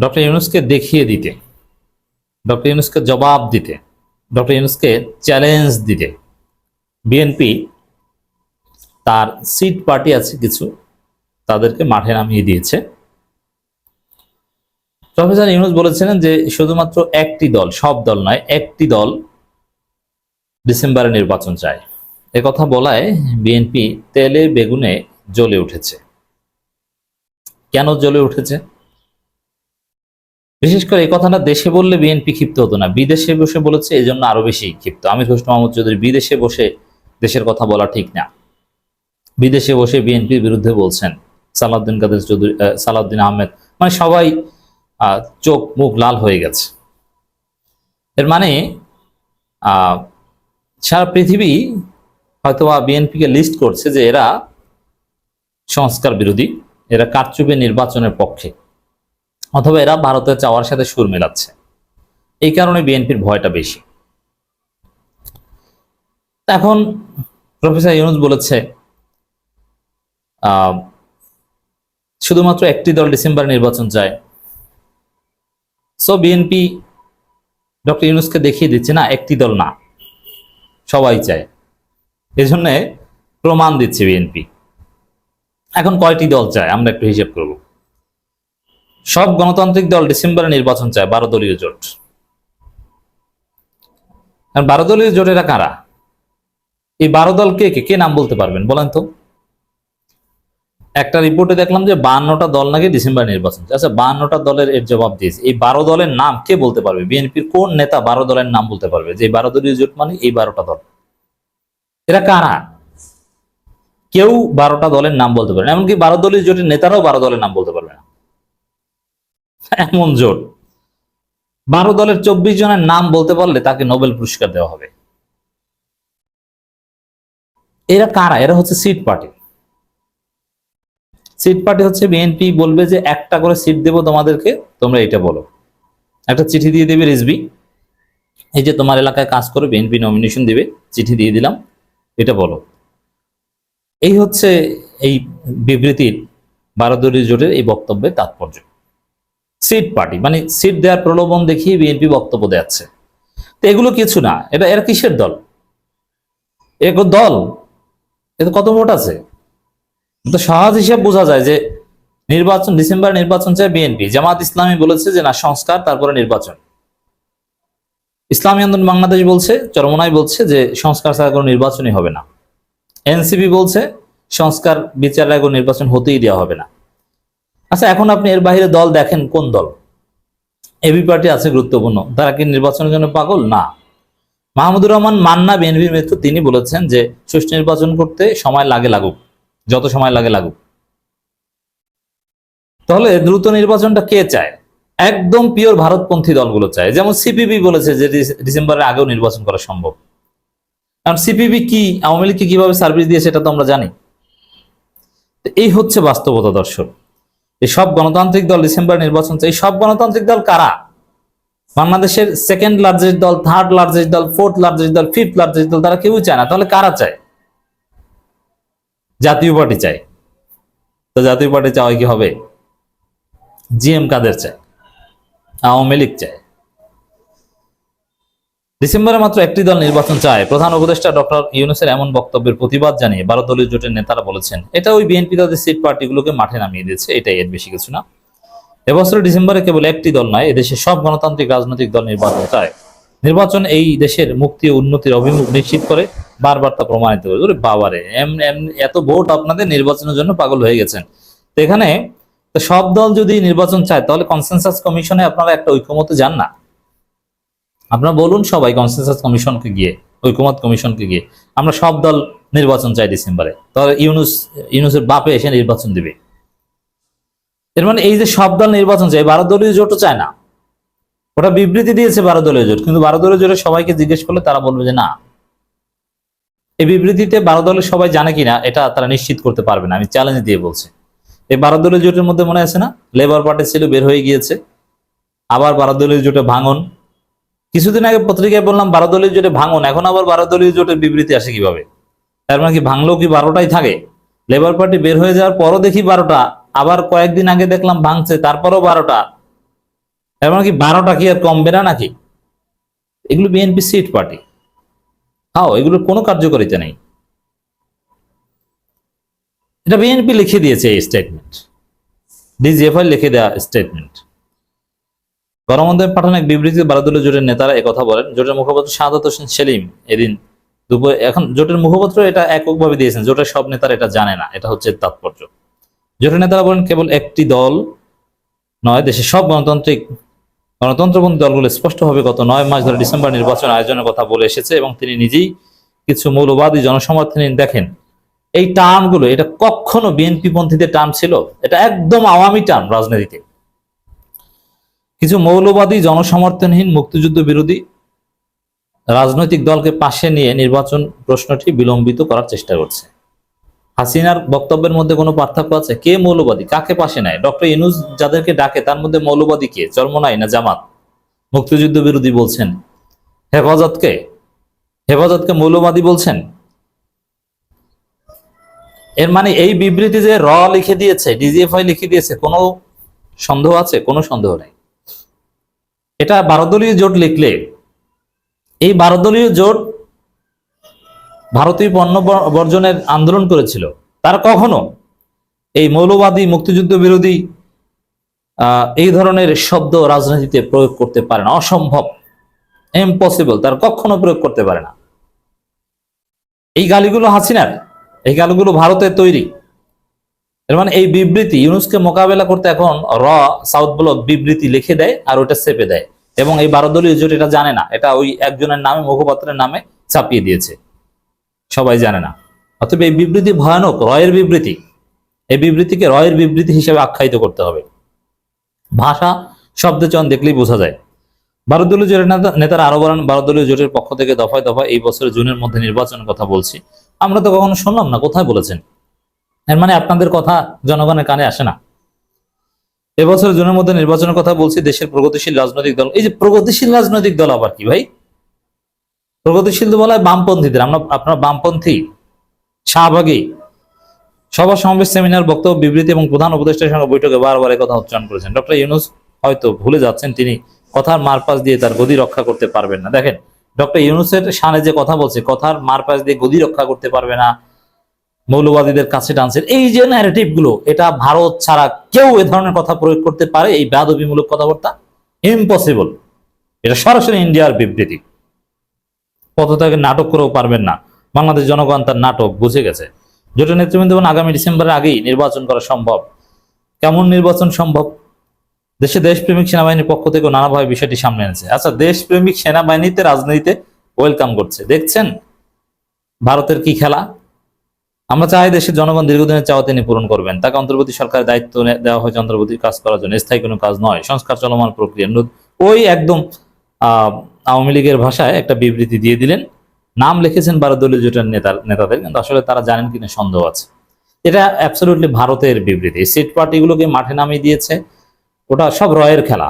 Doctor ইউনূসকে দেখিয়ে দিতে, doctor ইউনূসকে জবাব দিতে, ডক্টর ইউনূসকে চ্যালেঞ্জ দিতে বিএনপি তার সিট পার্টি আছে কিছু, তাদেরকে মাঠে নামিয়ে দিয়েছে। প্রফেসর ইউনূস বলেছিলেন যে শুধুমাত্র একটি দল, সব দল নয়, একটি দল ডিসেম্বরে নির্বাচন চায়। কথা বলায় বিএনপি তেলে বেগুনে জ্বলে উঠেছে। কেন জ্বলে উঠেছে? বিশেষ করে এই কথাটা দেশে বললে বিএনপি ক্ষিপ্ত হতো না, বিদেশে বসে বলেছে, এই জন্য আরো বেশি ক্ষিপ্ত। আমির হোসেন মাহমুদ চৌধুরী বিদেশে বসে দেশের কথা বলা ঠিক না। বিদেশে বসে বিএনপির বিরুদ্ধে বলছেন সালাউদ্দিন কাদের চৌধুরী, সালাউদ্দিন আহমেদ, মানে সবাই চোখ মুখ লাল হয়ে গেছে। এর মানে সারা পৃথিবী হয়তোবা বিএনপিকে লিস্ট করছে যে এরা সংস্কার বিরোধী, এরা কারচুপি নির্বাচনের পক্ষে, অথবা এরা ভারতের চাওয়ার সাথে সুর মেলাচ্ছে। এই কারণে বিএনপির ভয়টা বেশি। এখন প্রফেসর ইউনূস বলেছে শুধুমাত্র একটি দল ডিসেম্বর নির্বাচন চায়। সো বিএনপি ডক্টর ইউনূসকে দেখিয়ে দিচ্ছে না, একটি দল না, সবাই চায়। এজন্য প্রমাণ দিচ্ছে বিএনপি। এখন কয়টি দল চায় আমরা একটু হিসেব করব। সব গণতান্ত্রিক দল ডিসেম্বরে নির্বাচন চায়, 12 দলীয় জোট। 12 দলীয় জোটেরা কারা? এই 12 দল কে কে নাম বলতে পারবেন বলেন তো? একটা রিপোর্টে দেখলাম যে 52টা দল নাকি ডিসেম্বর নির্বাচন চায়। আচ্ছা, 52টা দলের এর জবাব দিয়েছে। এই 12 দলের নাম কে বলতে পারবে? বিএনপির কোন নেতা 12 দলের নাম বলতে পারবে যে 12 দলীয় জোট মানে এই 12টা দল? এরা কারা? কেউ 12টা দলের নাম বলতে পারে না, এমনকি 12 দলীয় জোটের নেতারাও 12 দলের নাম বলতে পারবে না। এমন জোট। 12 দলের 24 জনের নাম বলতে পারলে তাকে নোবেল পুরস্কার দেওয়া হবে। এরা কারা? এরা হচ্ছে সিট পার্টি। সিট পার্টি হচ্ছে বিএনপি বলবে যে একটা করে সিট দেব তোমাদেরকে, তোমরা এটা বলো। একটা চিঠি দিয়ে দেবে রিজভী, এই যে তোমার এলাকায় কাজ করে, বিএনপি নমিনেশন দিবে, চিঠি দিয়ে দিলাম, এটা বলো। এই হচ্ছে এই বিবৃতির 12 দলীয় জোটের এই বক্তব্যের তাৎপর্য। সিট পার্টি মানে সিট দেওয়ার প্রলোভন দেখিয়ে বিএনপি বক্তব্য দেওয়াচ্ছে। তো এগুলো কিছু না, এরা কিসের দল? দল এতে কত ভোট আছে? তো সহজ হিসাব বোঝা যায় যে নির্বাচন, ডিসেম্বর নির্বাচন চায় বিএনপি। জামাত ইসলামী বলেছে যে না, সংস্কার তারপরে নির্বাচন। ইসলামী আন্দোলন বাংলাদেশ বলছে, চরমোনাই বলছে যে সংস্কার ছাড়া কোনো নির্বাচনই হবে না। এনসিপি বলছে সংস্কার বিচারের আগে নির্বাচন হতেই দেওয়া হবে না। আচ্ছা, এখন আপনি এর বাইরে দল দেখেন, কোন দল? এবি পার্টি আছে গুরুত্বপূর্ণ, তারা কি নির্বাচনের জন্য পাগল? না। মাহমুদুর রহমান মান্না, বিএনপির মিত্র, তিনি বলেছেন যে সুষ্ঠু নির্বাচন করতে সময় লাগুক, যত সময় লাগুক। তাহলে দ্রুত নির্বাচনটা কে চায়? একদম পিওর ভারতপন্থী দলগুলো চায়। যেমন সিপিবি বলেছে যে ডিসেম্বরের আগেও নির্বাচন করা সম্ভব। কারণ সিপিবি কি, আওয়ামী লীগকে কিভাবে সার্ভিস দিয়ে সেটা তো আমরা জানি। এই হচ্ছে বাস্তবতা দর্শক। এই সব গণতান্ত্রিক দল ডিসেম্বর নির্বাচন চায়। এই সব গণতান্ত্রিক দল কারা? বাংলাদেশের সেকেন্ড লার্জেস্ট দল, থার্ড লার্জেস্ট দল, ফোর্থ লার্জেস্ট দল, ফিফথ লার্জেস্ট দল, তারা কেউই চায় না। তাহলে কারা চায়? জাতীয় পার্টি চায়। তো জাতীয় পার্টি চাওয়াই কি হবে? জিএম কাদের চায়? আওয়ামী লীগ চায়। ডিসেম্বরে মাত্র একটি দল নির্বাচন চায়। প্রধান উপদেষ্টা ডক্টর ইউনূসের এমন বক্তব্যের প্রতিবাদ জানিয়ে 12 দলীয় জোটের নেতারা বলেছেন এটা ওই বিএনপি তাদের সিট পার্টিগুলোকে মাঠে নামিয়ে দিয়েছে, এটাই, এর বেশি কিছু না। এবছর ডিসেম্বরে কেবল একটি দল নয়, এদেশের সব গণতান্ত্রিক রাজনৈতিক দল নির্বাচন চায়। নির্বাচন এই দেশের মুক্তি ও উন্নতির অভিমুখ নিশ্চিত করে, বারবার তা প্রমাণিত করে। ওরে বাবারে, এত ভোট আপনাদের, নির্বাচনের জন্য পাগল হয়ে গেছেন। তো এখানে সব দল যদি নির্বাচন চায় তাহলে কনসেনসাস কমিশনে আপনারা একটা ঐকমত্যে যান না। আপনারা বলুন সবাই কনসেনসাস কমিশনকে গিয়ে, ঐকমত্য কমিশনকে গিয়ে আমরা সব দল নির্বাচন চাই ডিসেম্বরে, তাহলে ইউনূসের বাপে এসে নির্বাচন দিবে। এর মানে এই যে সব দল নির্বাচন চায়, 12 দলীয় জোটও চায় না। ওটা বিবৃতি দিয়েছে 12 দলীয় জোট, কিন্তু 12 দলীয় জোটের সবাইকে জিজ্ঞেস করলে তারা বলবে যে না। এই বিবৃতিতে 12 দলের সবাই জানে কিনা এটা তারা নিশ্চিত করতে পারবে না, আমি চ্যালেঞ্জ দিয়ে বলছি। এই 12 দলীয় জোটের মধ্যে মনে আছে না, লেবার পার্টি ছিল, বের হয়ে গিয়েছে। আবার 12 দলীয় জোটে ভাঙন। কিছুদিন আগে পত্রিকায় বললাম 12 দলীয় জোটে ভাঙন, এখন আবার 12 দলীয় জোটের বিবৃতি আসে কিভাবে? তার মানে কি ভাঙলেও কি 12টাই থাকে? লেবার পার্টি বের হয়ে যাওয়ার পরও দেখি 12টা, আবার কয়েকদিন আগে দেখলাম ভাঙছে, তারপরও 12টা। এর মানে কি 12টা কি আর কমবে না নাকি? এগুলো বিএনপি সিট পার্টি, এগুলোর কোনো কার্যকারিতা নেই। এটা বিএনপি লিখে দিয়েছে এই স্টেটমেন্ট, ডিজিএফআই লিখে দেওয়া স্টেটমেন্ট। গণমাধ্যমে পাঠানো এক বিবৃতিতে 12 দলীয় জোটের নেতারা একথা বলেন। জোটের মুখপাত্র শাহাদাত হোসেন সেলিম এদিন দুপুরে, এখন জোটের মুখপাত্র এটা এককভাবে দিয়েছেন, জোটের সব নেতারা এটা জানে না, এটা হচ্ছে তাৎপর্য। জোটের নেতারা বলেন, কেবল একটি দল নয়, দেশের সব গণতন্ত্রপন্থী দলগুলো স্পষ্টভাবে গত 9 মাস ধরে ডিসেম্বর নির্বাচন আয়োজনের কথা বলে এসেছে এবং তিনি নিজেই কিছু মৌলবাদী জনসমর্থন দেখেন। এই টার্মগুলো, এটা কখনো বিএনপি পন্থীদের টার্ম ছিল? এটা একদম আওয়ামী টার্ম রাজনীতিতে। কিছু মৌলবাদী জনসমর্থনহীন মুক্তিযুদ্ধ বিরোধী রাজনৈতিক দলকে পাশে নিয়ে নির্বাচন প্রশ্নটি বিলম্বিত করার চেষ্টা করছে। হাসিনার বক্তব্যের মধ্যে কোনো পার্থক্য আছে? কে মৌলবাদী, কাকে পাশে নেয়? ডক্টর ইউনূস যাদেরকে ডাকে তার মধ্যে মৌলবাদী কে? চরমোনাই না জামাত? মুক্তিযুদ্ধ বিরোধী বলছেন। হেফাজতকে মৌলবাদী বলছেন। এর মানে এই বিবৃতি যে লিখে দিয়েছে, ডিজিএফআই লিখে দিয়েছে, কোনো সন্দেহ আছে? কোনো সন্দেহ নেই। এটা 12 দলীয় জোট লিখলে, এই 12 দলীয় জোট ভারতীয় পণ্য বর্জনের আন্দোলন করেছিল, তার কখনো এই মৌলবাদী মুক্তিযুদ্ধ বিরোধী এই ধরনের শব্দ রাজনীতিতে প্রয়োগ করতে পারে না, অসম্ভব, ইম্পসিবল, তার কখনো প্রয়োগ করতে পারে না। এই গালিগুলো হাসিনার, এই গালিগুলো ভারতের তৈরি। এর মানে এই বিবৃতি ইউনূসকে মোকাবেলা করতে এখন সাউথ ব্লক বিবৃতি লিখে দেয় আর ওটা চেপে দেয়, এবং এই 12 দলীয় জোট এটা জানে না, এটা ওই একজনের নামে, মুখপাত্রের নামে চাপিয়ে দিয়েছে, সবাই জানে না। অতএব এই বিবৃতি ভয়ানক, রয়ের বিবৃতি। এই বিবৃতিকে রয়ের বিবৃতি হিসেবে আখ্যায়িত করতে হবে। ভাষা, শব্দচয়ন দেখলেই বোঝা যায়। 12 দলীয় জোটের নেতারা আরো বলেন, 12 দলীয় জোটের পক্ষ থেকে দফায় দফায় এই বছরের জুনের মধ্যে নির্বাচনের কথা বলছি। আমরা তো কখনো শুনলাম না, কোথায় বলেছেন? এর মানে আপনাদের কথা জনগণের কানে আসে না। এবছর জুনের মধ্যে নির্বাচনের কথা বলছি, দেশের প্রগতিশীল রাজনৈতিক দল। এই যে প্রগতিশীল রাজনৈতিক দল আবার কি ভাই? প্রগতিশীল তো বলা হয় বামপন্থীদের। আপনারা বামপন্থী, শাহবাগী। সভা সমাবেশ, সেমিনার, বক্তব্য, বিবৃতি এবং প্রধান উপদেষ্টার সঙ্গে বৈঠকে বারবার কথা উচ্চারণ করেছেন। ডক্টর ইউনূস হয়তো ভুলে যাচ্ছেন তিনি কথার মারপাশ দিয়ে তার গদি রক্ষা করতে পারবেন না। দেখেন, ডক্টর ইউনূসের শানে যে কথা বলছে, কথার মারপাশ দিয়ে গদি রক্ষা করতে পারবে না, মৌলবাদীদের কাছে টানছেন, এই যে ন্যারেটিভ গুলো, এটা ভারত ছাড়া কেউ এ ধরনের কথা প্রয়োগ করতে পারে? এই বেয়াদবিমূলক কথাবার্তা ইম্পসিবল। এটা সরাসরি ইন্ডিয়ার বিবৃতি। কত তাকে নাটক করেও পারবেন না। বাংলাদেশ জনগণ তার নাটক বুঝে গেছে। জোটের নেতৃবৃন্দ আগামী ডিসেম্বরের আগেই নির্বাচন করা সম্ভব। কেমন নির্বাচন সম্ভব? দেশপ্রেমিক সেনাবাহিনীর পক্ষ থেকে নানাভাবে বিষয়টি সামনে এনেছে। আচ্ছা, দেশপ্রেমিক সেনাবাহিনীতে রাজনীতিতে ওয়েলকাম করছে, দেখছেন ভারতের কি খেলা? আমরা চাই দেশের জনগণ দীর্ঘদিনের চাওয়া তিনি পূরণ করবেন। তাকে অন্তর্বর্তী সরকারের দায়িত্ব দেওয়া হয়েছে অন্তর্বর্তী কাজ করার জন্য, স্থায়ী কোনো কাজ নয়, সংস্কার চলমান প্রক্রিয়া। ওই একদম আওয়ামী লীগের ভাষায় একটা বিবৃতি দিয়ে দিলেন, নাম লিখেছেন 12 দলীয় জোটের নেতাদের, কিন্তু আসলে তারা জানেন কিনা সন্দেহ আছে। এটা অ্যাবসলিউটলি ভারতের বিবৃতি। সিট পার্টিগুলোকে মাঠে নামিয়ে দিয়েছে, ওটা সব রয়ের খেলা।